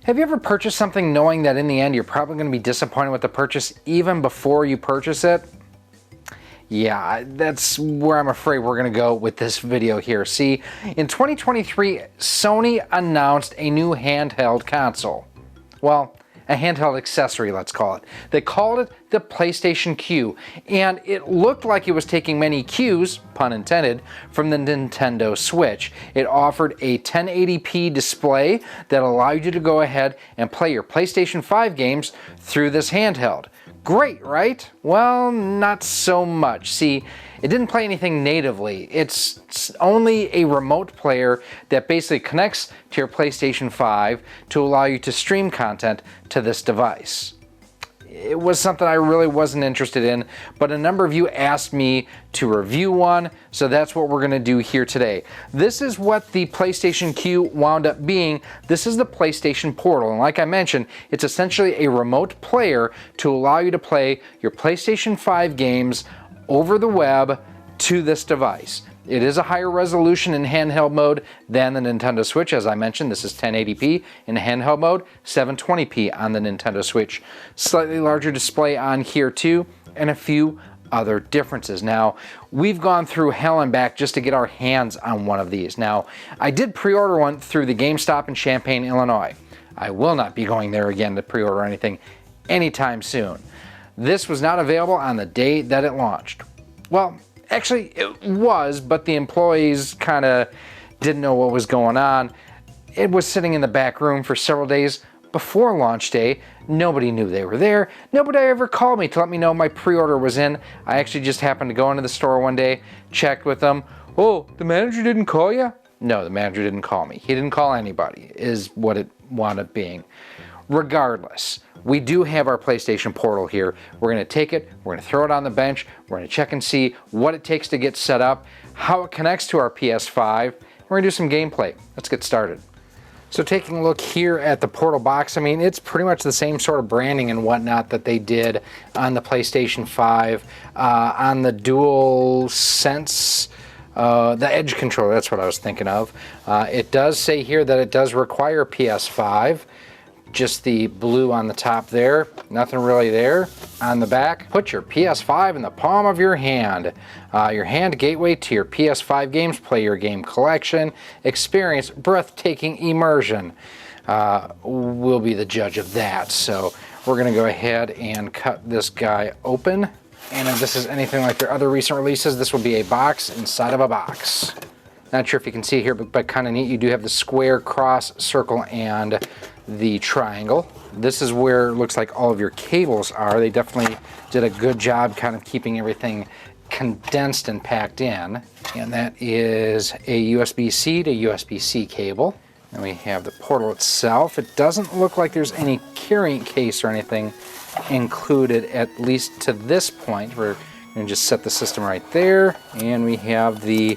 Have you ever purchased something knowing that in the end you're probably going to be disappointed with the purchase even before you purchase it? Yeah, that's where I'm afraid we're going to go with this video here. See, in 2023, Sony announced a new handheld console. Well, a handheld accessory, let's call it. They called it the PlayStation Q, and it looked like it was taking many cues, pun intended, from the Nintendo Switch. It offered a 1080p display that allowed you to go ahead and play your PlayStation 5 games through this handheld. Great, right? Well, not so much. See, it didn't play anything natively. It's only a remote player that basically connects to your PlayStation 5 to allow you to stream content to this device. It was something I really wasn't interested in, but a number of you asked me to review one, so that's what we're going to do here today. This is what the PlayStation Q wound up being. This is the PlayStation Portal, and like I mentioned, it's essentially a remote player to allow you to play your PlayStation 5 games over the web to this device. It is a higher resolution in handheld mode than the Nintendo Switch. As I mentioned, this is 1080p in handheld mode, 720p on the Nintendo Switch. Slightly larger display on here too, and a few other differences. Now, we've gone through hell and back just to get our hands on one of these. Now, I did pre-order one through the GameStop in Champaign, Illinois. I will not be going there again to pre-order anything anytime soon. This was not available on the day that it launched. Well, actually, it was, but the employees kind of didn't know what was going on. It was sitting in the back room for several days before launch day. Nobody knew they were there. Nobody ever called me to let me know my pre-order was in. I actually just happened to go into the store one day, checked with them. Oh, the manager didn't call you? No, the manager didn't call me. He didn't call anybody, is what it wound up being. Regardless, we do have our PlayStation Portal here. We're going to take it, we're going to throw it on the bench, we're going to check and see what it takes to get set up, how it connects to our PS5. We're going to do some gameplay. Let's get started. So taking a look here at the Portal box, I mean, it's pretty much the same sort of branding and whatnot that they did on the PlayStation 5, on the DualSense, the Edge controller, that's what I was thinking of. It does say here that it does require PS5. Just the blue on the top there, nothing really there. On the back, put your PS5 in the palm of your hand. Your hand gateway to your PS5 games, play your game collection, experience breathtaking immersion. We'll be the judge of that. So we're gonna go ahead and cut this guy open. And if this is anything like their other recent releases, this will be a box inside of a box. Not sure if you can see it here, but kind of neat. You do have the square, cross, circle, and the triangle. This is where it looks like all of your cables are. They definitely did a good job kind of keeping everything condensed and packed in. And that is a USB-C to USB-C cable. And we have the Portal itself. It doesn't look like there's any carrying case or anything included, at least to this point. We're going to just set the system right there. And we have the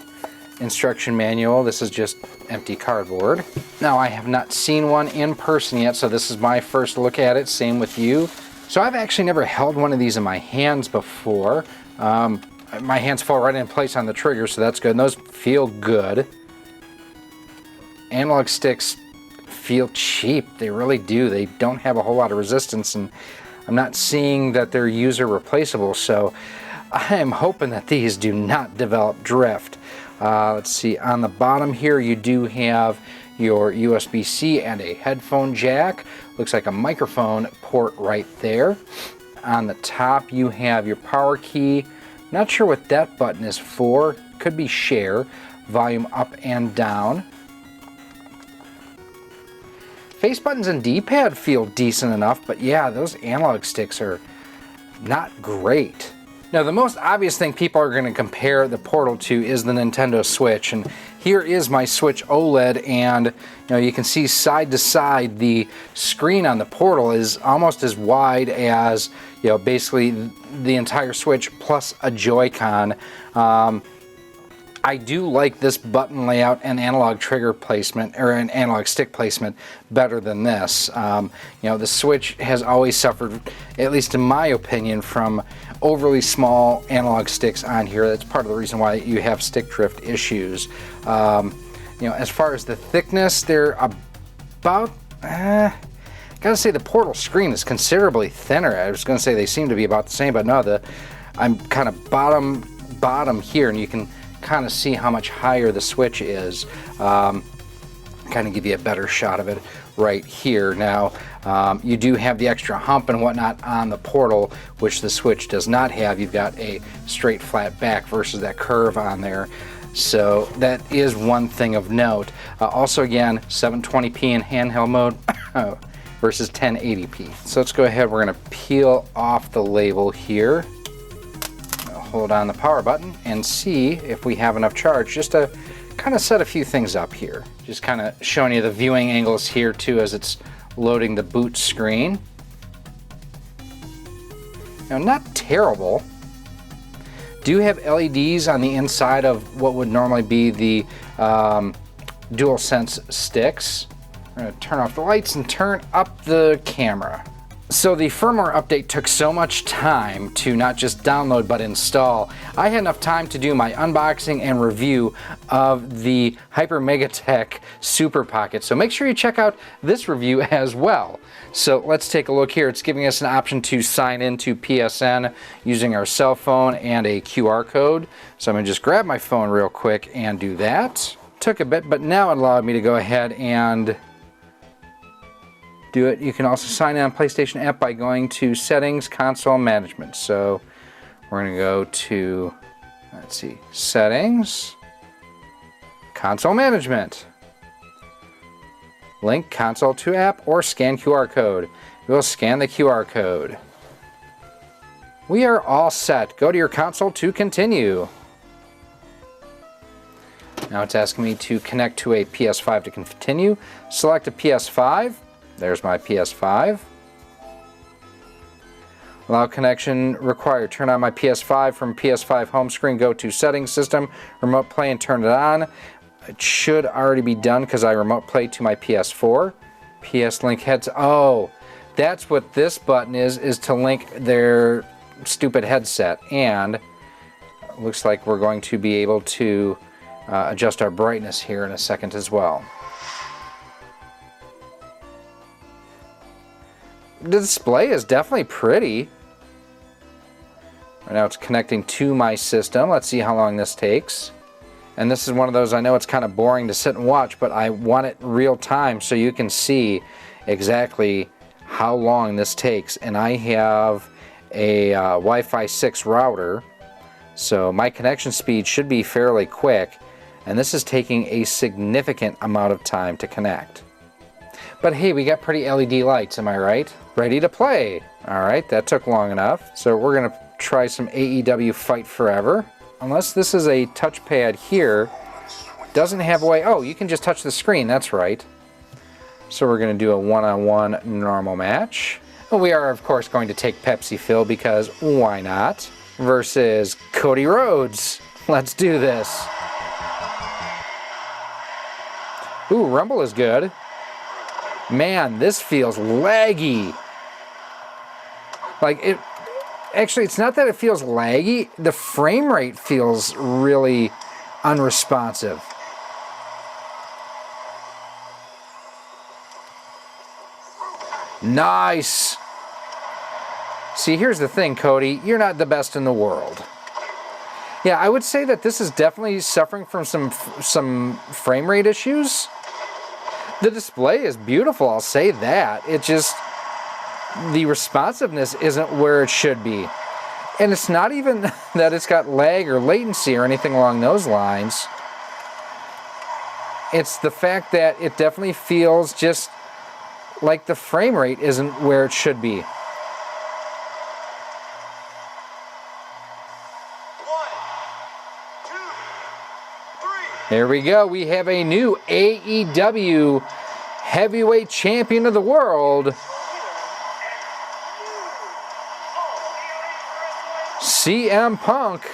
instruction manual. This is just empty cardboard. Now, I have not seen one in person yet, so this is my first look at it. Same with you. So I've actually never held one of these in my hands before. My hands fall right in place on the trigger, so that's good. And those feel good. Analog sticks feel cheap. They really do. They don't have a whole lot of resistance, and I'm not seeing that they're user replaceable, so I am hoping that these do not develop drift. Let's see, on the bottom here you do have your USB-C and a headphone jack. Looks like a microphone port right there. On the top you have your power key. Not sure what that button is for. Could be share, volume up and down. Face buttons and D-pad feel decent enough, but yeah, those analog sticks are not great. Now, the most obvious thing people are going to compare the Portal to is the Nintendo Switch, and here is my Switch OLED, and you can see side to side the screen on the Portal is almost as wide as basically the entire Switch plus a Joy-Con. I do like this button layout and analog trigger placement, or an analog stick placement, better than this. The Switch has always suffered, at least in my opinion, from overly small analog sticks on here. That's part of the reason why you have stick drift issues. As far as the thickness, they're about Gotta say the Portal screen is considerably thinner. I was gonna say they seem to be about the same, but no, I'm kind of bottom here, and you can kind of see how much higher the switch is. Kind of give you a better shot of it right here. Now, you do have the extra hump and whatnot on the Portal, which the Switch does not have. You've got a straight flat back versus that curve on there. So that is one thing of note. Also, again, 720p in handheld mode versus 1080p. So let's go ahead. We're going to peel off the label here. Hold on the power button and see if we have enough charge, just to kind of set a few things up here. Just kind of showing you the viewing angles here too as it's loading the boot screen. Now, not terrible. Do have LEDs on the inside of what would normally be the DualSense sticks. I'm going to turn off the lights and turn up the camera. So the firmware update took so much time to not just download but install. I had enough time to do my unboxing and review of the Hyper MegaTech Super Pocket. So make sure you check out this review as well. So let's take a look here. It's giving us an option to sign into PSN using our cell phone and a QR code. So I'm going to just grab my phone real quick and do that. Took a bit, but now it allowed me to go ahead and do it. You can also sign in on PlayStation app by going to Settings, Console Management. So we're going to go to, let's see, Settings, Console Management. Link console to app or scan QR code. We'll scan the QR code. We are all set. Go to your console to continue. Now it's asking me to connect to a PS5 to continue. Select a PS5. There's my PS5. Allow connection required. Turn on my PS5 from PS5 home screen. Go to Settings, System, Remote Play, and turn it on. It should already be done because I remote play to my PS4. PS Link heads. Oh, that's what this button is to link their stupid headset. And it looks like we're going to be able to adjust our brightness here in a second as well. The display is definitely pretty. Right now it's connecting to my system. Let's see how long this takes. And this is one of those, I know it's kind of boring to sit and watch, but I want it real time so you can see exactly how long this takes. And I have a Wi-Fi 6 router, so my connection speed should be fairly quick. And this is taking a significant amount of time to connect. But hey, we got pretty LED lights, am I right? Ready to play. All right, that took long enough. So we're gonna try some AEW Fight Forever. Unless this is a touchpad here, doesn't have a way. Oh, you can just touch the screen, that's right. So we're gonna do a one-on-one normal match. Well, we are, of course, going to take Pepsi Phil because why not? Versus Cody Rhodes. Let's do this. Ooh, Rumble is good. Man, this feels laggy. Like it, actually, it's not that it feels laggy. The frame rate feels really unresponsive. Nice. See, here's the thing, Cody. You're not the best in the world. Yeah, I would say that this is definitely suffering from some frame rate issues. The display is beautiful, I'll say that. It just, the responsiveness isn't where it should be. And it's not even that it's got lag or latency or anything along those lines. It's the fact that it definitely feels just like the frame rate isn't where it should be. Here we go. We have a new AEW Heavyweight Champion of the World, CM Punk.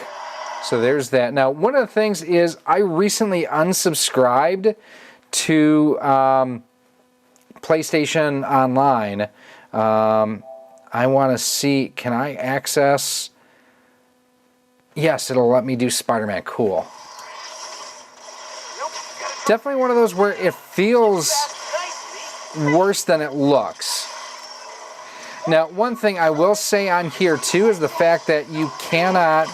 So there's that. Now, one of the things is I recently unsubscribed to PlayStation Online. I want to see, can I access? Yes, it'll let me do Spider-Man. Cool. Definitely one of those where it feels worse than it looks. Now, one thing I will say on here too is the fact that you cannot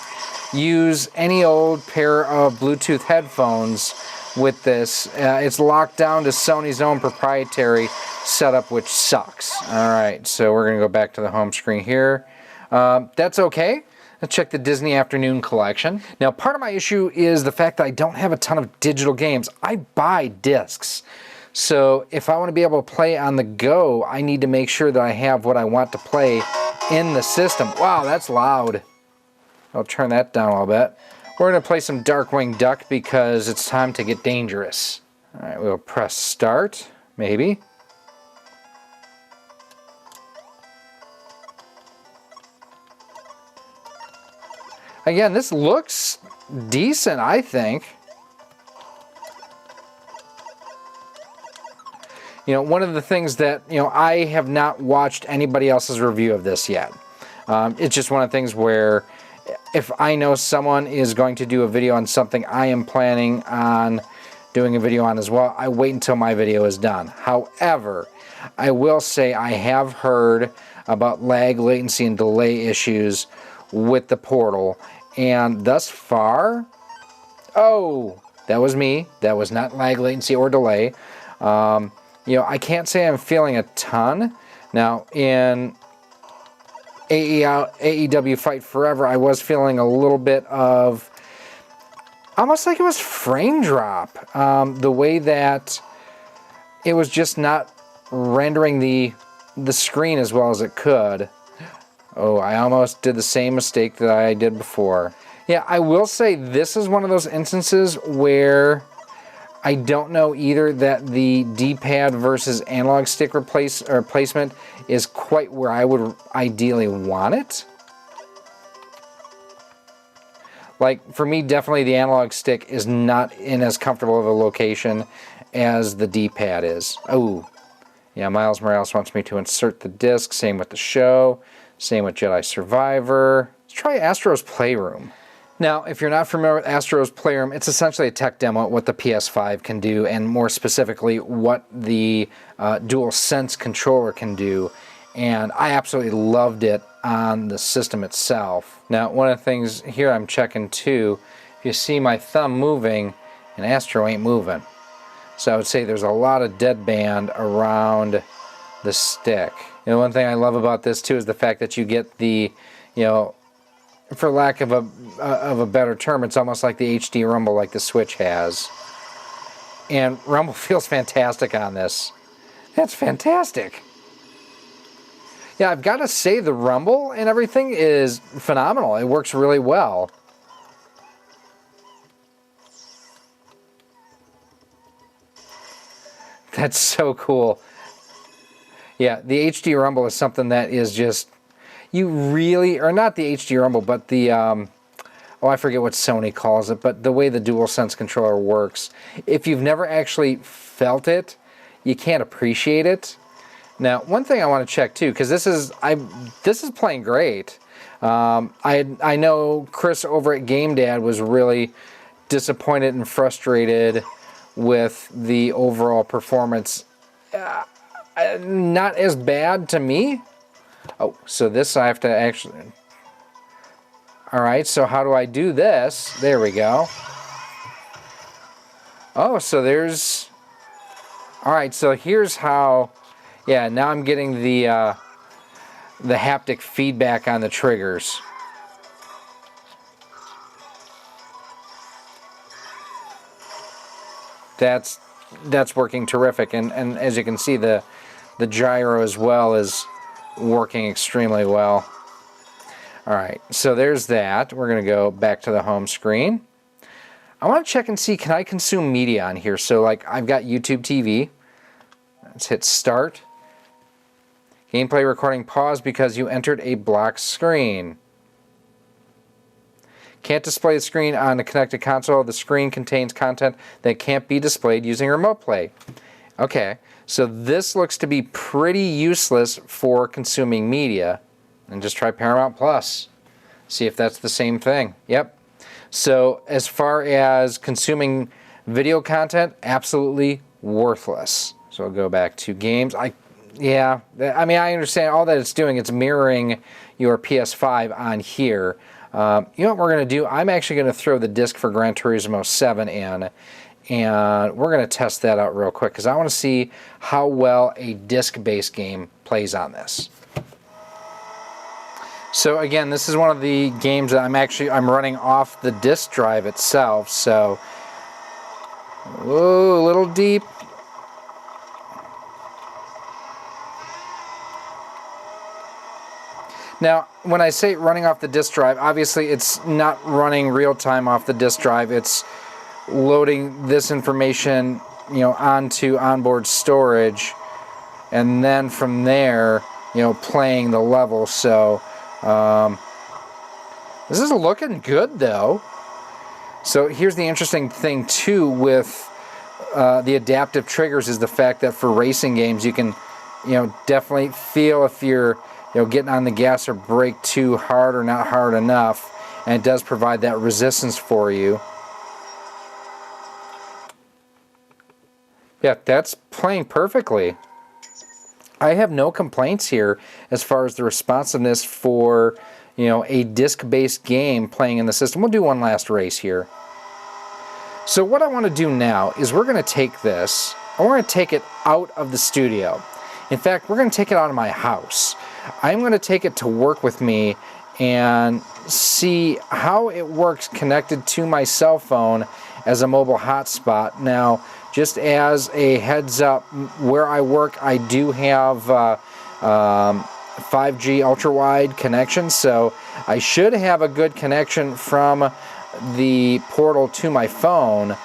use any old pair of Bluetooth headphones with this. It's locked down to Sony's own proprietary setup, which sucks. All right, so we're gonna go back to the home screen here. That's okay. Let's check the Disney Afternoon collection. Now, part of my issue is the fact that I don't have a ton of digital games. I buy discs. So if I want to be able to play on the go, I need to make sure that I have what I want to play in the system. Wow, that's loud. I'll turn that down a little bit. We're going to play some Darkwing Duck because it's time to get dangerous. All right, we'll press start, maybe. Again, this looks decent, I think. You know, one of the things that, I have not watched anybody else's review of this yet. It's just one of the things where if I know someone is going to do a video on something I am planning on doing a video on as well, I wait until my video is done. However, I will say I have heard about lag, latency, and delay issues with the Portal, and thus far, oh, that was me. That was not lag, latency, or delay. I can't say I'm feeling a ton. Now, in AEW Fight Forever, I was feeling a little bit of, almost like it was frame drop. The way that it was just not rendering the screen as well as it could. Oh, I almost did the same mistake that I did before. Yeah, I will say this is one of those instances where I don't know either that the D-pad versus analog stick replacement is quite where I would ideally want it. Like, for me, definitely the analog stick is not in as comfortable of a location as the D-pad is. Oh, yeah, Miles Morales wants me to insert the disc. Same with the show. Same with Jedi Survivor. Let's try Astro's Playroom. Now, if you're not familiar with Astro's Playroom, it's essentially a tech demo of what the PS5 can do, and more specifically, what the DualSense controller can do. And I absolutely loved it on the system itself. Now, one of the things here I'm checking too, if you see my thumb moving, and Astro ain't moving. So I would say there's a lot of dead band around the stick. One thing I love about this too is the fact that you get the, for lack of a better term, it's almost like the HD rumble like the Switch has. And rumble feels fantastic on this. That's fantastic. Yeah, I've got to say the rumble and everything is phenomenal. It works really well. That's so cool. Yeah, the HD rumble is something that is just, you really, or not the HD rumble, but the, I forget what Sony calls it, but the way the DualSense controller works, if you've never actually felt it, you can't appreciate it. Now, one thing I want to check too, because this is playing great. I know Chris over at Game Dad was really disappointed and frustrated with the overall performance. Not as bad to me. Oh, so this I have to actually... Alright, so how do I do this? There we go. Oh, so there's... Alright, so here's how... Yeah, now I'm getting the haptic feedback on the triggers. That's working terrific, and as you can see, the gyro as well is working extremely well. Alright, so there's that. We're going to go back to the home screen. I want to check and see, can I consume media on here? So like, I've got YouTube TV. Let's hit start. Gameplay recording pause because you entered a blocked screen. Can't display the screen on a connected console. The screen contains content that can't be displayed using remote play. Okay, so this looks to be pretty useless for consuming media. And just try Paramount Plus. See if that's the same thing. Yep. So as far as consuming video content, absolutely worthless. So I'll go back to games. Yeah, I mean, I understand all that it's doing. It's mirroring your PS5 on here. You know what we're going to do? I'm actually going to throw the disc for Gran Turismo 7 in, and we're going to test that out real quick because I want to see how well a disc-based game plays on this. So again, this is one of the games that I'm running off the disc drive itself. So, whoa, a little deep. Now, when I say running off the disk drive, obviously it's not running real time off the disk drive. It's loading this information, onto onboard storage, and then from there, playing the level. So, this is looking good though. So here's the interesting thing too with the adaptive triggers is the fact that for racing games, you can, definitely feel if you're getting on the gas or brake too hard or not hard enough, and it does provide that resistance for you. Yeah, that's playing perfectly. I have no complaints here as far as the responsiveness for, a disc-based game playing in the system. We'll do one last race here. So what I want to do now is we're going to take this, and we're going to take it out of the studio. In fact, we're going to take it out of my house. I'm going to take it to work with me and see how it works connected to my cell phone as a mobile hotspot. Now, just as a heads up, where I work, I do have 5G ultra-wide connection, so I should have a good connection from the portal to my phone,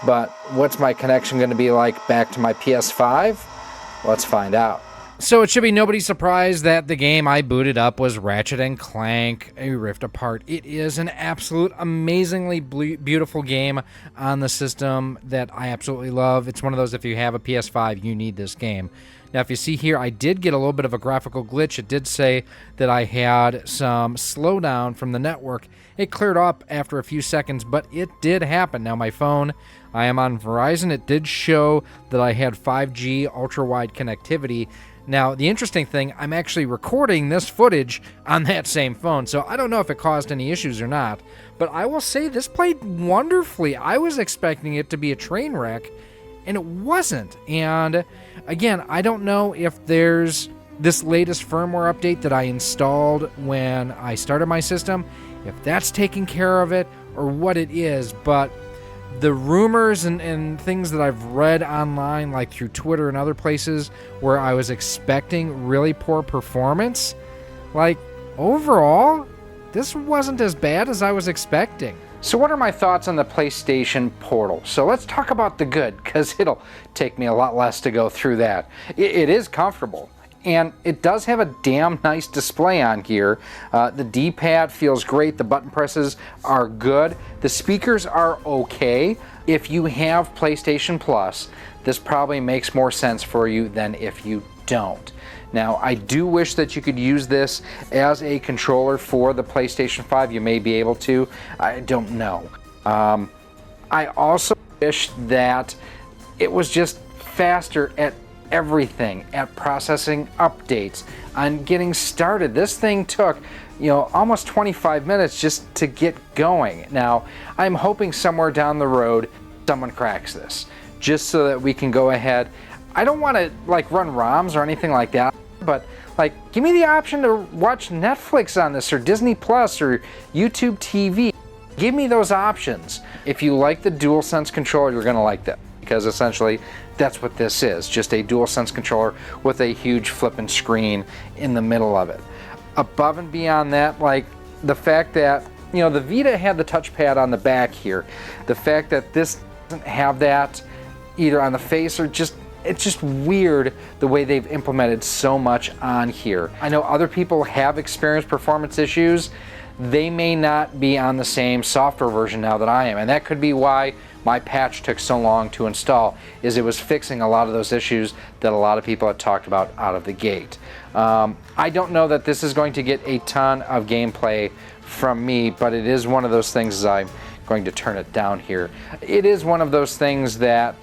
but what's my connection going to be like back to my PS5? Let's find out. So it should be nobody's surprise that the game I booted up was Ratchet & Clank: A Rift Apart. It is an absolute amazingly beautiful game on the system that I absolutely love. It's one of those, if you have a PS5, you need this game. Now, if you see here, I did get a little bit of a graphical glitch. It did say that I had some slowdown from the network. It cleared up after a few seconds, but it did happen. Now, my phone, I am on Verizon. It did show that I had 5G ultra-wide connectivity. Now, the interesting thing, I'm actually recording this footage on that same phone, so I don't know if it caused any issues or not, but I will say this played wonderfully. I was expecting it to be a train wreck, and it wasn't. And again, I don't know if there's this latest firmware update that I installed when I started my system, if that's taking care of it or what it is, but the rumors and things that I've read online, like through Twitter and other places, where I was expecting really poor performance, like, overall, this wasn't as bad as I was expecting. So what are my thoughts on the PlayStation Portal? So let's talk about the good, because it'll take me a lot less to go through that. It is comfortable. And it does have a damn nice display on here. The D-pad feels great. The button presses are good. The speakers are okay. If you have PlayStation Plus, this probably makes more sense for you than if you don't. Now, I do wish that you could use this as a controller for the PlayStation 5. You may be able to. I don't know. I also wish that it was just faster at everything, at processing updates, on getting started. This thing took, almost 25 minutes just to get going. Now, I'm hoping somewhere down the road someone cracks this, just so that we can go ahead. I don't want to run ROMs or anything like that, but give me the option to watch Netflix on this, or Disney Plus, or YouTube TV. Give me those options. If you like the DualSense controller, you're going to like that, because essentially that's what this is, just a DualSense controller with a huge flipping screen in the middle of it. Above and beyond that, the fact that, the Vita had the touchpad on the back here, the fact that this doesn't have that either on the face, or it's just weird the way they've implemented so much on here. I know other people have experienced performance issues. They may not be on the same software version now that I am, and that could be why my patch took so long to install, is it was fixing a lot of those issues that a lot of people had talked about out of the gate. I don't know that this is going to get a ton of gameplay from me, but it is one of those things, as I'm going to turn it down here, it is one of those things that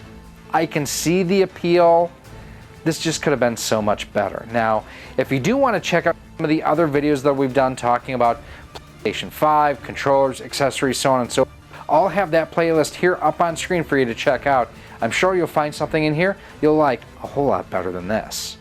I can see the appeal, this just could have been so much better. Now, if you do want to check out some of the other videos that we've done talking about PlayStation 5, controllers, accessories, so on and so forth, I'll have that playlist here up on screen for you to check out. I'm sure you'll find something in here you'll like a whole lot better than this.